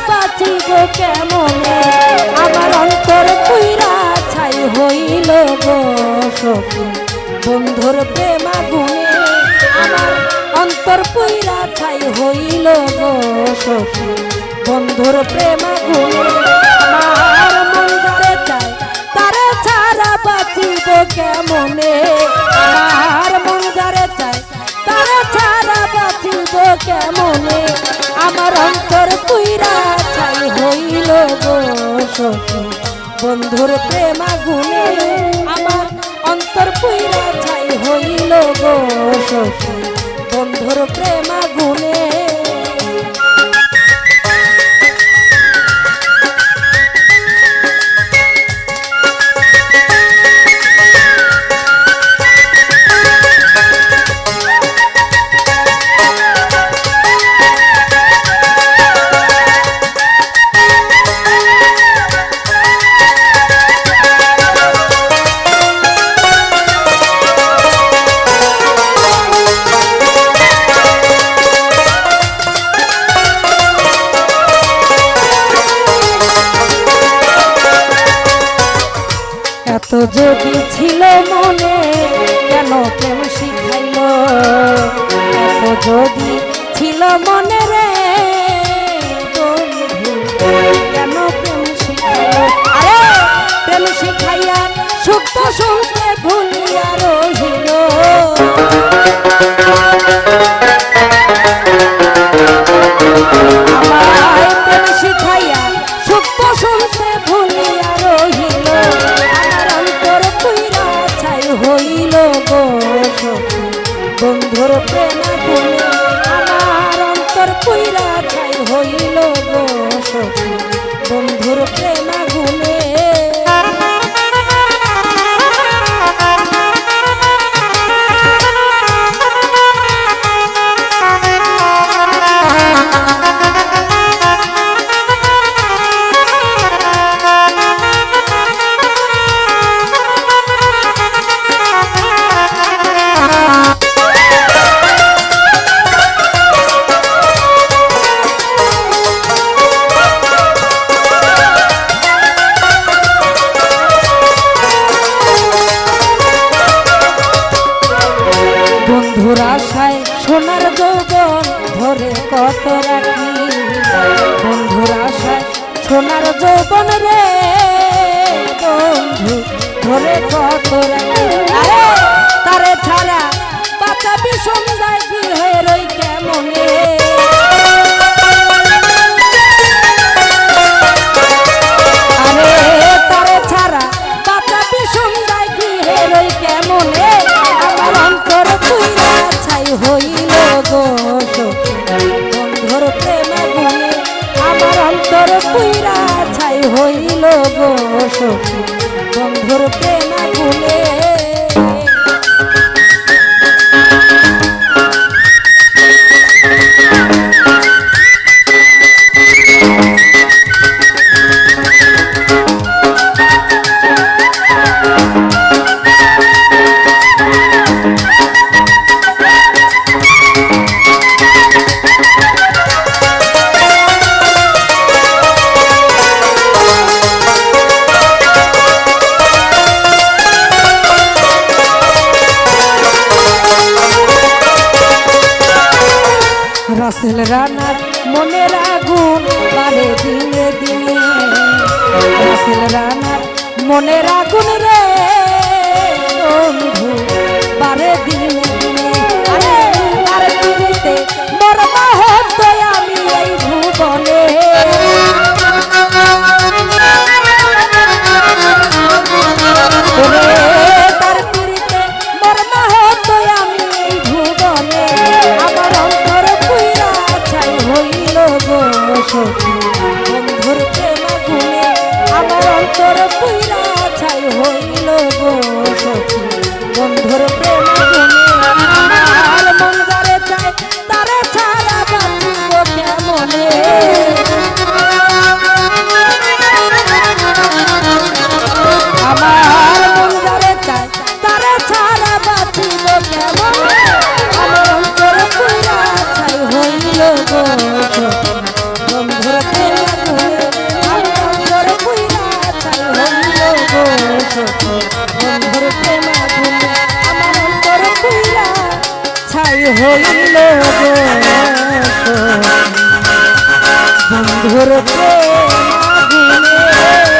বাঁচিব কেমনে আমার অন্তর পুইরা ছাই হইল গো সখী বন্ধুর প্রেম আগুনে আমার অন্তর পুইরা ছাই হইল গো সখী বন্ধুর প্রেম আগুনে আমার মন যারে চায় তারে ছাড়া বাঁচিব কেমনে আমার মন যারে চায় তারে ছাড়া বাঁচিব কেমনে আমার অন্তর পুইরা ছাই হইল গো সখী বন্ধুর প্রেম আগুনে আমার অন্তর পুইরা ছাই হইল গো সখী বন্ধুর প্রেম আগুনে এত যদি ছিল মনে কেন প্রেম শিখাইল এত যদি ছিল মনে রে বন্ধু কেন প্রেম শিখাইল আরে প্রেম শিখাইয়া সুপ্ত শুনতে ভুলিয়া রহিল আমায় প্রেম শিখাইয়া সুপ্ত শুনতে ভুলিয়া রহিল হইল গো সখী বন্ধুর প্রেম আগুনে আমার অন্তর পুইরা ছাই হইল গো সখী বন্ধুর প্রেম আগুনে বন্ধুর আশায় সোনার যৌবন ধরে কত রাখি বন্ধুর আশায় সোনার যৌবন রে বন্ধু ধরে কত রাখি আরে তারে ছাড়া বাঁচাবি সন্ধ্যায় কি হয়ে রই কেমনে আরে তারে ছাড়া বাঁচাবি সন্ধ্যায় কি হয়ে রই কেমনে আমার অন্তর পুইরা ছাই হইল গো সখী বন্ধুর প্রেম আগুনে আমার অন্তর পুইরা ছাই হইল গো সখী বন্ধুর প্রেম আগুনে রাসেল রানার মনের আগুন বাড়ে দিনে দিনে রাসেল রানার মনের আগুন রে বন্ধু বাড়ে দিনে দিনে আরে তার পিড়িতে মরবা হতো আমি এই ভুবনে তার পিড়িতে মরবা হতো আমি এই ভুবনে আমার অন্তর পুইরা ছাই হইল গো সখী বন্ধুর প্রেম আগুনে আমার অন্তর পুইরা ছাই হইল গো সখী বন্ধুর প্রেম আগুনে আমার মন যারে চায় তারে ছাড়া বাঁচিব কেমনে আমার মন যারে চায় তারে ছাড়া বাঁচিব কেমনে আমার অন্তর পুইরা ছাই হইল গো সখী বন্ধুর প্রেম হইল গো সখী বন্ধুর প্রেম আগুনে